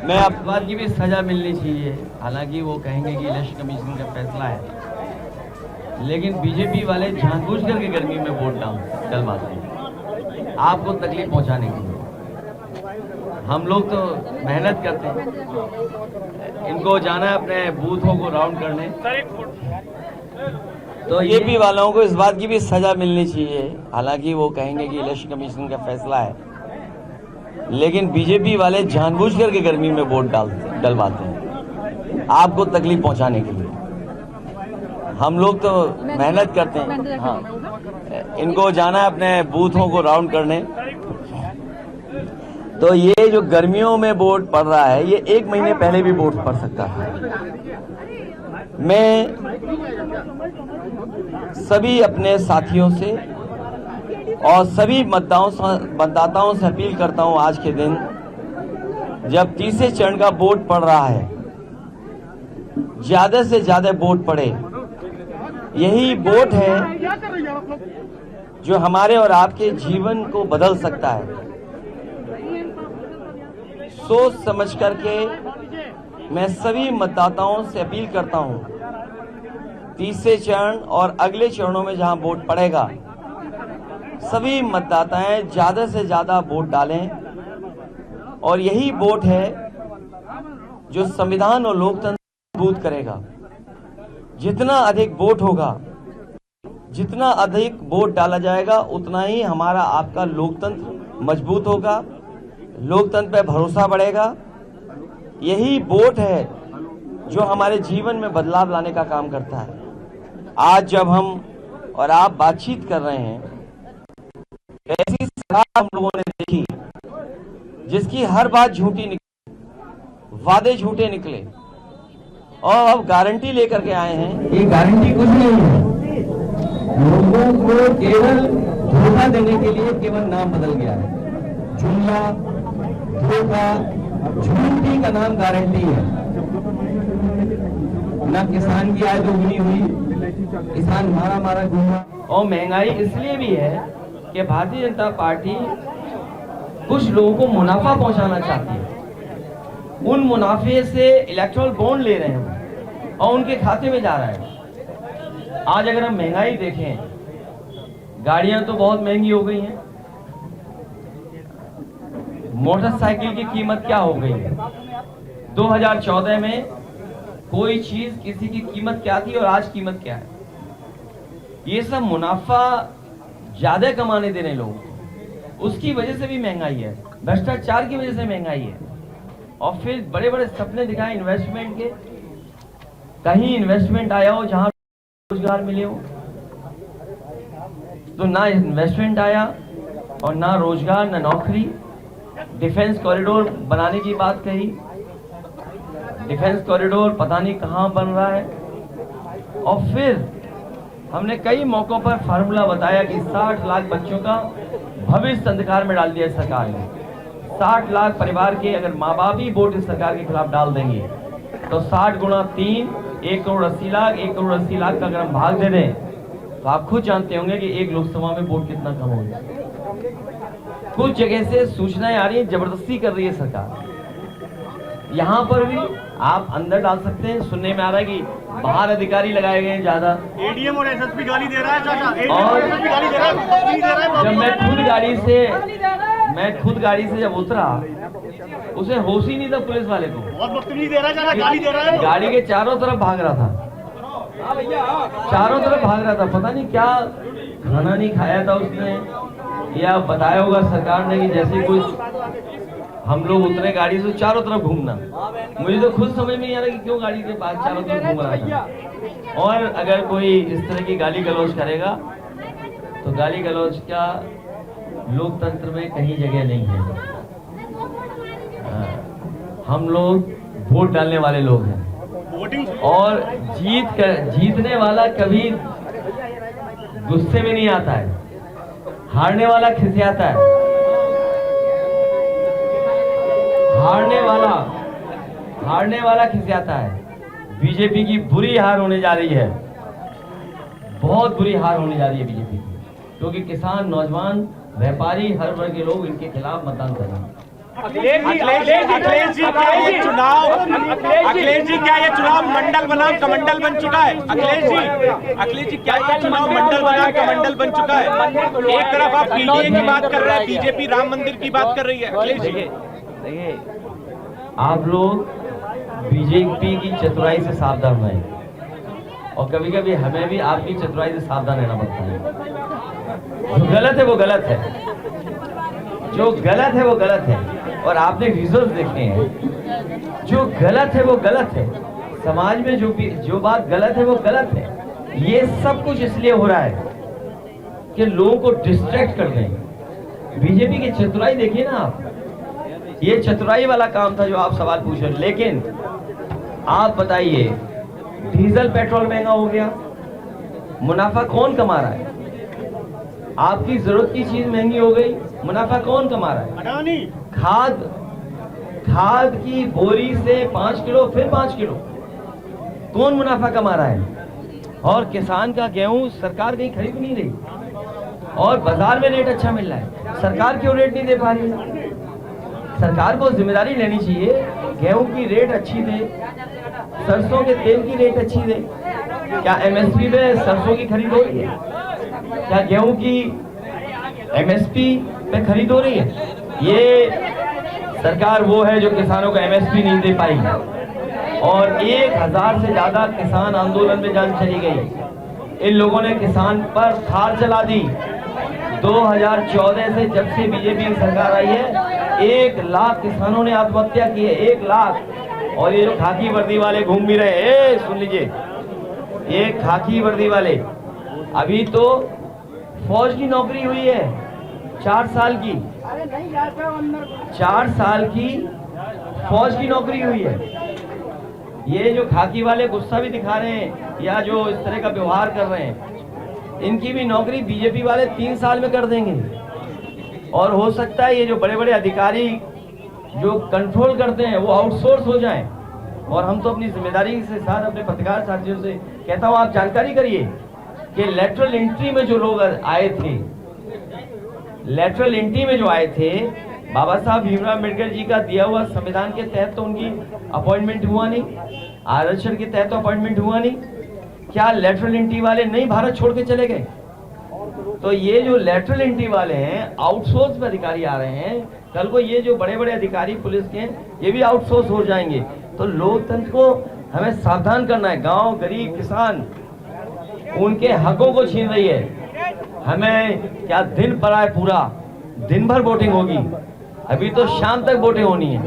मैं अपराध की भी सजा मिलनी चाहिए। हालांकि वो कहेंगे कि इलेक्शन कमीशन का फैसला है, लेकिन बीजेपी वाले जानबूझ करके गर्मी में वोट डलवाते हैं आपको तकलीफ पहुंचाने के लिए। हम लोग तो मेहनत करते हैं, इनको जाना है अपने बूथों को राउंड करने। तो बीजेपी वालों को इस बात की भी सजा मिलनी चाहिए। हालांकि वो कहेंगे कि इलेक्शन कमीशन का फैसला है, लेकिन बीजेपी वाले जानबूझ करके गर्मी में वोट डलवाते हैं आपको तकलीफ पहुंचाने के लिए। हम लोग तो मेहनत करते हैं। हाँ, इनको जाना है अपने बूथों को राउंड करने। तो ये जो गर्मियों में वोट पड़ रहा है, ये 1 महीने पहले भी वोट पड़ सकता है। मैं सभी अपने साथियों से और सभी मतदाताओं से अपील करता हूं, आज के दिन जब तीसरे चरण का वोट पड़ रहा है, ज्यादा से ज्यादा वोट पड़े। यही वोट है जो हमारे और आपके जीवन को बदल सकता है। सोच समझ करके मैं सभी मतदाताओं से अपील करता हूं, तीसरे चरण और अगले चरणों में जहां वोट पड़ेगा, सभी मतदाताएं ज्यादा से ज्यादा वोट डालें। और यही वोट है जो संविधान और लोकतंत्र मजबूत करेगा। जितना अधिक वोट होगा, जितना अधिक वोट डाला जाएगा, उतना ही हमारा आपका लोकतंत्र मजबूत होगा, लोकतंत्र पे भरोसा बढ़ेगा। यही वोट है जो हमारे जीवन में बदलाव लाने का काम करता है। आज जब हम और आप बातचीत कर रहे हैं, ऐसी सरकार हम लोगों ने देखी जिसकी हर बात झूठी निकली, वादे झूठे निकले, और अब गारंटी लेकर के आए हैं। ये गारंटी कुछ नहीं है, लोगों को केवल धोखा देने के लिए केवल नाम बदल गया है। जुमला, धोखा, झूठी का नाम गारंटी है। ना किसान की आय दोगुनी हुई, किसान मारा घूमा। और महंगाई इसलिए भी है कि भारतीय जनता पार्टी कुछ लोगों को मुनाफा पहुंचाना चाहती है। उन मुनाफे से इलेक्टोरल बॉन्ड ले रहे हैं और उनके खाते में जा रहा है। आज अगर हम महंगाई देखें, गाड़ियां तो बहुत महंगी हो गई हैं। मोटरसाइकिल की कीमत क्या हो गई है? 2014 में कोई चीज किसी की कीमत क्या थी और आज कीमत क्या है? ये सब मुनाफा ज्यादा कमाने देने लोगों को, उसकी वजह से भी महंगाई है। भ्रष्टाचार की वजह से महंगाई है। और फिर बड़े बड़े सपने दिखाए इन्वेस्टमेंट के, कहीं इन्वेस्टमेंट आया हो जहां रोजगार मिले हो, तो ना इन्वेस्टमेंट आया और ना रोजगार, ना नौकरी। डिफेंस कॉरिडोर बनाने की बात कही, डिफेंस कॉरिडोर पता नहीं कहां बन रहा है। और फिर हमने कई मौकों पर फार्मूला बताया कि 60 लाख बच्चों का भविष्य अंधकार में डाल दिया सरकार ने। 60 लाख परिवार के अगर माँ बाप ही वोट इस सरकार के खिलाफ डाल देंगे, तो 60 गुणा 3, 1 करोड़ 80 लाख। 1 करोड़ 80 लाख का अगर हम भाग दे दें, तो आप खुद जानते होंगे कि एक लोकसभा में वोट कितना कम हो गया। कुछ जगह से सूचनाएं आ रही हैं, जबरदस्ती कर रही है सरकार। यहाँ पर भी आप अंदर डाल सकते हैं। सुनने में आ रहा है कि बाहर अधिकारी लगाए गए हैं ज्यादा। एडीएम और एसएसपी गाली दे रहा है चाचा। और जब मैं खुद गाड़ी से जब उतरा, उसे होश ही नहीं था पुलिस वाले को। बहुत बदतमीजी दे रहा है चाचा, गाली दे रहा है। गाड़ी के चारों तरफ भाग रहा था, चारों तरफ भाग रहा था। पता नहीं क्या खाना नहीं खाया था उसने, या बताया होगा सरकार ने कि जैसे कुछ हम लोग उतरे गाड़ी से, चारों तरफ घूमना। मुझे तो खुद समझ में नहीं आ रहा कि क्यों गाड़ी के पास चारों तरफ घूम रहा था। और अगर कोई इस तरह की गाली गलौज करेगा, तो गाली गलौज का लोकतंत्र में कहीं जगह नहीं है। हम लोग वोट डालने वाले लोग हैं, और जीतने वाला कभी गुस्से में नहीं आता है, हारने वाला खिसियाता है। हारने वाला खिसियाता है। बीजेपी की बुरी हार होने जा रही है, बहुत बुरी हार होने जा रही है बीजेपी की, क्योंकि किसान, नौजवान, व्यापारी, हर वर्ग के लोग इनके खिलाफ मतदान कर रहे हैं। अखिलेश जी क्या ये चुनाव मंडल बनाम कमंडल बन चुका है? अखिलेश जी क्या ये चुनाव मंडल बनाम कमंडल बन चुका है? एक तरफ आप पीडीए की बात कर रहे हैं, बीजेपी राम मंदिर की बात कर रही है। अखिलेश जी देखिए, आप लोग बीजेपी की चतुराई से सावधान रहें और कभी कभी हमें भी आपकी चतुराई से सावधान रहना पड़ता है। जो गलत है वो गलत है, जो गलत है वो गलत है, और आपने विजुअल्स देखे हैं। जो गलत है वो गलत है, समाज में जो बात गलत है वो गलत है। ये सब कुछ इसलिए हो रहा है कि लोगों को डिस्ट्रैक्ट कर दें। बीजेपी की चतुराई देखिए ना आप, ये चतुराई वाला काम था जो आप सवाल पूछ रहे हैं। लेकिन आप बताइए, डीजल पेट्रोल महंगा हो गया, मुनाफा कौन कमा रहा है? आपकी जरूरत की चीज महंगी हो गई, मुनाफा कौन कमा रहा है? खाद की बोरी से 5 किलो फिर 5 किलो, कौन मुनाफा कमा रहा है? और किसान का गेहूं सरकार कहीं खरीद नहीं रही और बाजार में रेट अच्छा मिल रहा है। सरकार क्यों रेट नहीं दे पा रही है? सरकार को जिम्मेदारी लेनी चाहिए, गेहूं की रेट अच्छी दे, सरसों के तेल की रेट अच्छी दे। क्या एमएसपी में सरसों की खरीद हो रही है? क्या गेहूं की एमएसपी में खरीद हो रही है? ये सरकार वो है जो किसानों को एमएसपी नहीं दे पाई और 1000 से ज्यादा किसान आंदोलन में जान चली गई। इन लोगों ने किसान पर थार चला दी। 2014 से जब से बीजेपी की सरकार आई है, 1 लाख किसानों ने आत्महत्या की है, 1 लाख। और ये जो खाकी वर्दी वाले घूम भी रहे, सुन लीजिए, ये खाकी वर्दी वाले, अभी तो फौज की नौकरी हुई है 4 साल की, 4 साल की फौज की नौकरी हुई है। ये जो खाकी वाले गुस्सा भी दिखा रहे हैं या जो इस तरह का व्यवहार कर रहे हैं, इनकी भी नौकरी बीजेपी वाले 3 साल में कर देंगे। और हो सकता है ये जो बड़े बड़े अधिकारी जो कंट्रोल करते हैं वो आउटसोर्स हो जाएं। और हम तो अपनी जिम्मेदारी के साथ अपने पत्रकार साथियों से कहता हूं, आप जानकारी करिए कि लेटरल एंट्री में जो लोग आए थे, लेटरल एंट्री में जो आए थे, बाबा साहब भीमराव अम्बेडकर जी का दिया हुआ संविधान के तहत तो उनकी अपॉइंटमेंट हुआ नहीं, आरक्षण के तहत तो अपॉइंटमेंट हुआ नहीं। क्या लेटरल एंट्री वाले नहीं भारत छोड़ के चले गए? तो ये जो लेटरल एंट्री वाले हैं, आउटसोर्स में अधिकारी आ रहे हैं, कल को ये जो बड़े बड़े अधिकारी पुलिस के हैं, ये भी आउटसोर्स हो जाएंगे। तो लोकतंत्र को हमें सावधान करना है। गांव, गरीब, किसान उनके हकों को छीन रही है। हमें क्या दिन पड़ा है, पूरा दिन भर वोटिंग होगी, अभी तो शाम तक वोटिंग होनी है।